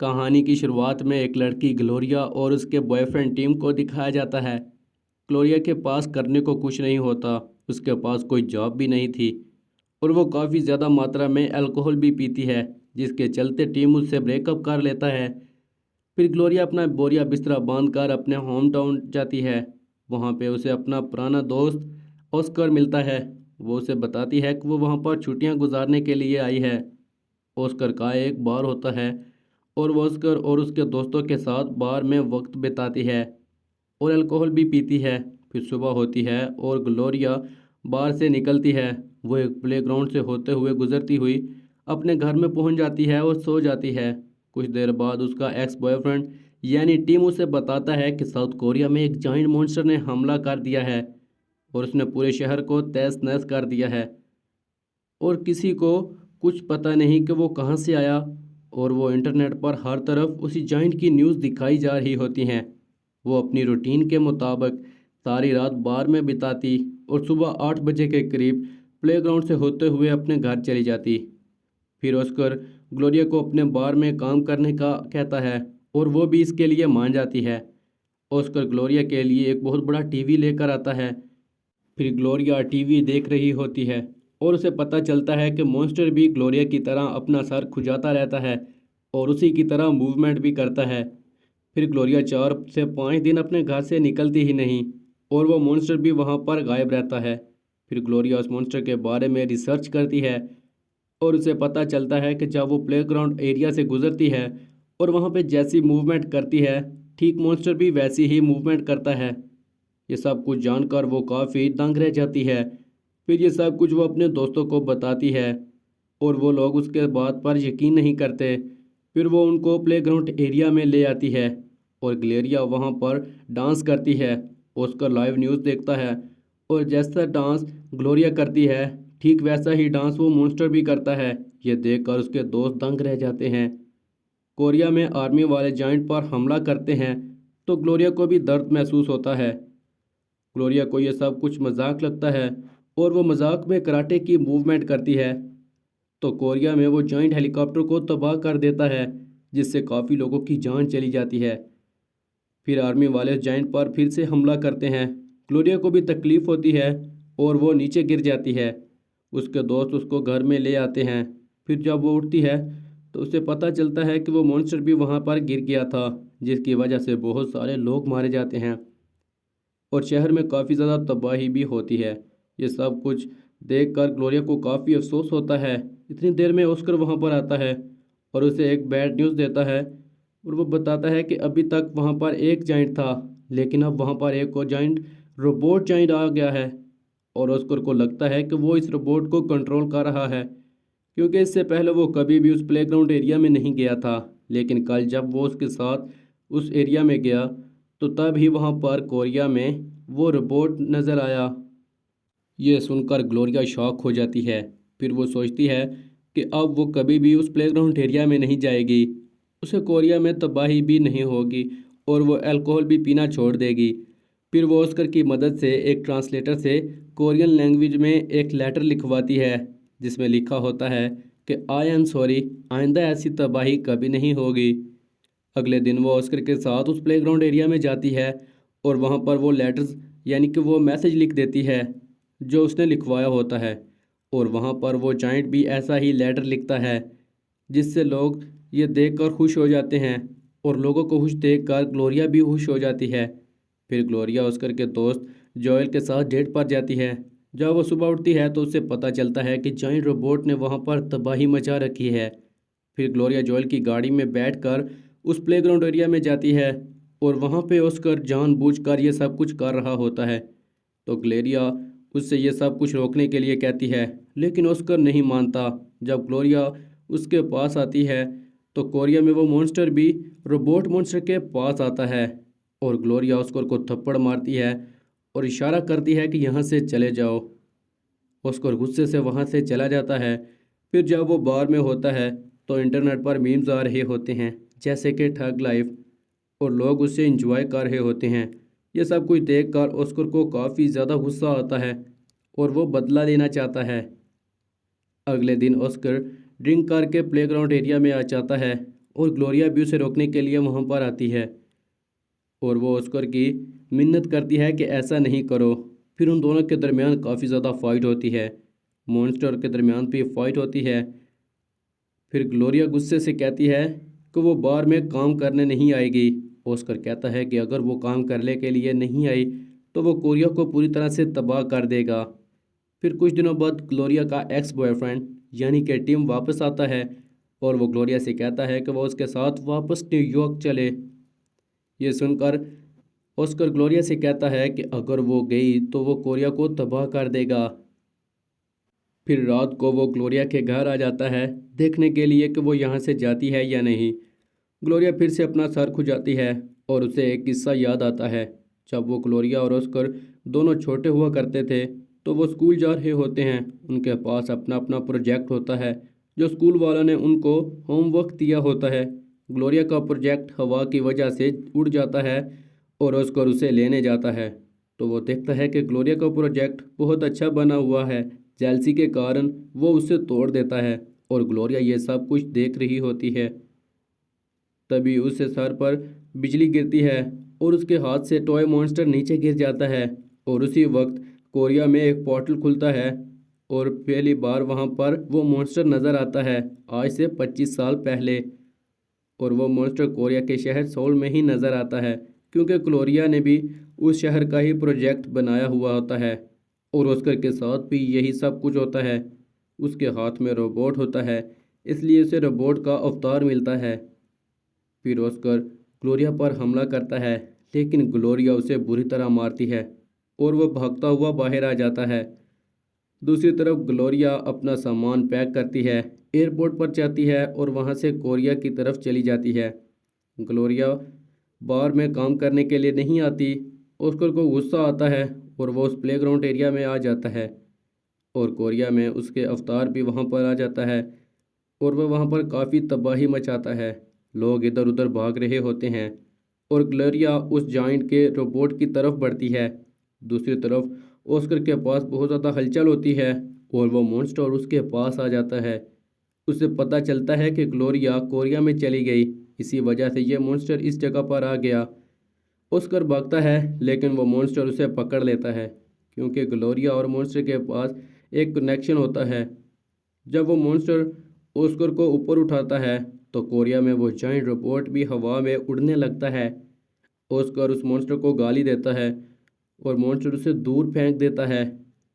कहानी की शुरुआत में एक लड़की ग्लोरिया और उसके बॉयफ्रेंड टिम को दिखाया जाता है। ग्लोरिया के पास करने को कुछ नहीं होता, उसके पास कोई जॉब भी नहीं थी और वो काफ़ी ज़्यादा मात्रा में अल्कोहल भी पीती है, जिसके चलते टिम उससे ब्रेकअप कर लेता है। फिर ग्लोरिया अपना बोरिया बिस्तरा बांध कर अपने होम टाउन जाती है। वहाँ पे उसे अपना पुराना दोस्त ऑस्कर मिलता है। वो उसे बताती है कि वो वहाँ पर छुट्टियाँ गुजारने के लिए आई है। ऑस्कर का एक बार होता है और वो ऑस्कर और उसके दोस्तों के साथ बार में वक्त बिताती है और अल्कोहल भी पीती है। फिर सुबह होती है और ग्लोरिया बार से निकलती है। वो एक प्लेग्राउंड से होते हुए गुजरती हुई अपने घर में पहुंच जाती है और सो जाती है। कुछ देर बाद उसका एक्स बॉयफ्रेंड यानी टिम उसे बताता है कि साउथ कोरिया में एक जाइंट मॉन्स्टर ने हमला कर दिया है और उसने पूरे शहर को तहस नहस कर दिया है और किसी को कुछ पता नहीं कि वो कहाँ से आया। और वो इंटरनेट पर हर तरफ उसी जाइंट की न्यूज़ दिखाई जा रही होती हैं। वो अपनी रूटीन के मुताबिक सारी रात बार में बिताती और सुबह 8 बजे के करीब प्लेग्राउंड से होते हुए अपने घर चली जाती। फिर ऑस्कर ग्लोरिया को अपने बार में काम करने का कहता है और वो भी इसके लिए मान जाती है। ऑस्कर ग्लोरिया के लिए एक बहुत बड़ा टीवी लेकर आता है। फिर ग्लोरिया टीवी देख रही होती है और उसे पता चलता है कि मॉन्स्टर भी ग्लोरिया की तरह अपना सर खुजाता रहता है और उसी की तरह मूवमेंट भी करता है। फिर ग्लोरिया 4 से 5 दिन अपने घर से निकलती ही नहीं और वो मॉन्स्टर भी वहाँ पर गायब रहता है। फिर ग्लोरिया उस मॉन्स्टर के बारे में रिसर्च करती है और उसे पता चलता है कि जब वो प्लेग्राउंड एरिया से गुजरती है और वहाँ पे जैसी मूवमेंट करती है, ठीक मॉन्स्टर भी वैसी ही मूवमेंट करता है। ये सब कुछ जानकर वो काफ़ी दंग रह जाती है। फिर ये सब कुछ वो अपने दोस्तों को बताती है और वो लोग उसके बात पर यकीन नहीं करते। फिर वो उनको प्लेग्राउंड एरिया में ले आती है और ग्लेरिया वहाँ पर डांस करती है। ऑस्कर लाइव न्यूज़ देखता है और जैसा डांस ग्लोरिया करती है, ठीक वैसा ही डांस वो मॉन्स्टर भी करता है। ये देखकर उसके दोस्त दंग रह जाते हैं। कोरिया में आर्मी वाले जाइंट पर हमला करते हैं तो ग्लोरिया को भी दर्द महसूस होता है। ग्लोरिया को यह सब कुछ मजाक लगता है और वो मजाक में कराटे की मूवमेंट करती है तो कोरिया में वो जॉइंट हेलीकॉप्टर को तबाह कर देता है, जिससे काफ़ी लोगों की जान चली जाती है। फिर आर्मी वाले जॉइंट पर फिर से हमला करते हैं। ग्लोरिया को भी तकलीफ़ होती है और वो नीचे गिर जाती है। उसके दोस्त उसको घर में ले आते हैं। फिर जब वो उठती है तो उसे पता चलता है कि वो मॉन्स्टर भी वहाँ पर गिर गया था, जिसकी वजह से बहुत सारे लोग मारे जाते हैं और शहर में काफ़ी ज़्यादा तबाही भी होती है। ये सब कुछ देखकर ग्लोरिया को काफ़ी अफसोस होता है। इतनी देर में ऑस्कर वहाँ पर आता है और उसे एक बैड न्यूज़ देता है और वो बताता है कि अभी तक वहाँ पर एक जाइंट था, लेकिन अब वहाँ पर एक और जाइंट रोबोट जाइंट आ गया है और ऑस्कर को लगता है कि वो इस रोबोट को कंट्रोल कर रहा है, क्योंकि इससे पहले वो कभी भी उस प्लेग्राउंड एरिया में नहीं गया था। लेकिन कल जब वो उसके साथ उस एरिया में गया तो तब ही वहाँ पर कोरिया में वो रोबोट नज़र आया। ये सुनकर ग्लोरिया शॉक हो जाती है। फिर वो सोचती है कि अब वो कभी भी उस प्लेग्राउंड एरिया में नहीं जाएगी, उसे कोरिया में तबाही भी नहीं होगी और वो अल्कोहल भी पीना छोड़ देगी। फिर वो ऑस्कर की मदद से एक ट्रांसलेटर से कोरियन लैंग्वेज में एक लेटर लिखवाती है, जिसमें लिखा होता है कि आई एम सॉरी, आइंदा ऐसी तबाही कभी नहीं होगी। अगले दिन वो ऑस्कर के साथ उस प्लेग्राउंड एरिया में जाती है और वहाँ पर वो लेटर्स यानी कि वो मैसेज लिख देती है जो उसने लिखवाया होता है और वहाँ पर वो जाइंट भी ऐसा ही लेटर लिखता है, जिससे लोग ये देखकर खुश हो जाते हैं और लोगों को खुश देखकर ग्लोरिया भी खुश हो जाती है। फिर ग्लोरिया ऑस्कर के दोस्त जोएल के साथ डेट पर जाती है। जब वो सुबह उठती है तो उसे पता चलता है कि जाइंट रोबोट ने वहाँ पर तबाही मचा रखी है। फिर ग्लोरिया जोएल की गाड़ी में बैठकर उस प्लेग्राउंड एरिया में जाती है और वहाँ पे ऑस्कर जानबूझकर ये सब कुछ कर रहा होता है तो ग्लोरिया उससे ये सब कुछ रोकने के लिए कहती है, लेकिन ऑस्कर नहीं मानता। जब ग्लोरिया उसके पास आती है तो कोरिया में वो मॉन्स्टर भी रोबोट मॉन्स्टर के पास आता है और ग्लोरिया ऑस्कर को थप्पड़ मारती है और इशारा करती है कि यहाँ से चले जाओ। ऑस्कर गुस्से से वहाँ से चला जाता है। फिर जब वो बार में होता है तो इंटरनेट पर मीम्स आ रहे होते हैं, जैसे कि ठग लाइफ, और लोग उसे एंजॉय कर रहे होते हैं। ये सब कुछ देखकर ऑस्कर को काफ़ी ज़्यादा गुस्सा आता है और वो बदला लेना चाहता है। अगले दिन ऑस्कर ड्रिंक करके प्लेग्राउंड एरिया में आ जाता है और ग्लोरिया भी उसे रोकने के लिए वहाँ पर आती है और वो ऑस्कर की मिन्नत करती है कि ऐसा नहीं करो। फिर उन दोनों के दरमियान काफ़ी ज़्यादा फाइट होती है, मॉन्स्टर के दरमियान भी फाइट होती है। फिर ग्लोरिया गुस्से से कहती है कि वो बार में काम करने नहीं आएगी। ऑस्कर कहता है कि अगर वो काम करने के लिए नहीं आई तो वो ग्लोरिया को पूरी तरह से तबाह कर देगा। फिर कुछ दिनों बाद ग्लोरिया का एक्स बॉयफ्रेंड यानी कि टिम वापस आता है और वो ग्लोरिया से कहता है कि वो उसके साथ वापस न्यूयॉर्क चले। ये सुनकर ऑस्कर ग्लोरिया से कहता है कि अगर वो गई तो वो ग्लोरिया को तबाह कर देगा। फिर रात को वो ग्लोरिया के घर आ जाता है देखने के लिए कि वो यहाँ से जाती है या नहीं। ग्लोरिया फिर से अपना सर खुजाती है और उसे एक किस्सा याद आता है। जब वो ग्लोरिया और ऑस्कर दोनों छोटे हुआ करते थे तो वो स्कूल जा रहे होते हैं। उनके पास अपना अपना प्रोजेक्ट होता है जो स्कूल वालों ने उनको होमवर्क दिया होता है। ग्लोरिया का प्रोजेक्ट हवा की वजह से उड़ जाता है और ऑस्कर उसे लेने जाता है तो वो देखता है कि ग्लोरिया का प्रोजेक्ट बहुत अच्छा बना हुआ है। जेलसी के कारण वो उसे तोड़ देता है और ग्लोरिया ये सब कुछ देख रही होती है। तभी उसके सर पर बिजली गिरती है और उसके हाथ से टॉय मॉन्स्टर नीचे गिर जाता है और उसी वक्त कोरिया में एक पोर्टल खुलता है और पहली बार वहां पर वो मॉन्स्टर नज़र आता है आज से 25 साल पहले। और वो मॉन्स्टर कोरिया के शहर सोल में ही नज़र आता है क्योंकि ग्लोरिया ने भी उस शहर का ही प्रोजेक्ट बनाया हुआ होता है और ऑस्कर के साथ भी यही सब कुछ होता है। उसके हाथ में रोबोट होता है इसलिए उसे रोबोट का अवतार मिलता है। फिर ऑस्कर ग्लोरिया पर हमला करता है लेकिन ग्लोरिया उसे बुरी तरह मारती है और वह भागता हुआ बाहर आ जाता है। दूसरी तरफ ग्लोरिया अपना सामान पैक करती है, एयरपोर्ट पर जाती है और वहां से कोरिया की तरफ चली जाती है। ग्लोरिया बार में काम करने के लिए नहीं आती। ऑस्कर को गुस्सा आता है और वो उस प्लेग्राउंड एरिया में आ जाता है और कोरिया में उसके अवतार भी वहां पर आ जाता है और वह वहाँ पर काफ़ी तबाही मचाता है। लोग इधर उधर भाग रहे होते हैं और ग्लोरिया उस जाइंट के रोबोट की तरफ बढ़ती है। दूसरी तरफ ऑस्कर के पास बहुत ज़्यादा हलचल होती है और वो मॉन्स्टर उसके पास आ जाता है। उसे पता चलता है कि ग्लोरिया कोरिया में चली गई, इसी वजह से ये मॉन्स्टर इस जगह पर आ गया। ऑस्कर भागता है लेकिन वो मॉन्स्टर उसे पकड़ लेता है क्योंकि ग्लोरिया और मॉन्स्टर के पास एक कनेक्शन होता है। जब वो मॉन्स्टर ऑस्कर को ऊपर उठाता है तो कोरिया में वो जाइंट रोबोट भी हवा में उड़ने लगता है। ऑस्कर उस मॉन्स्टर को गाली देता है और मॉन्स्टर उसे दूर फेंक देता है।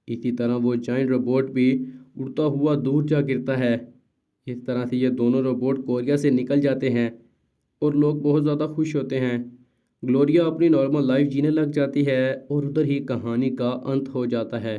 इसी तरह वो जाइंट रोबोट भी उड़ता हुआ दूर जा गिरता है। इस तरह से ये दोनों रोबोट कोरिया से निकल जाते हैं और लोग बहुत ज़्यादा खुश होते हैं। ग्लोरिया अपनी नॉर्मल लाइफ जीने लग जाती है और उधर ही कहानी का अंत हो जाता है।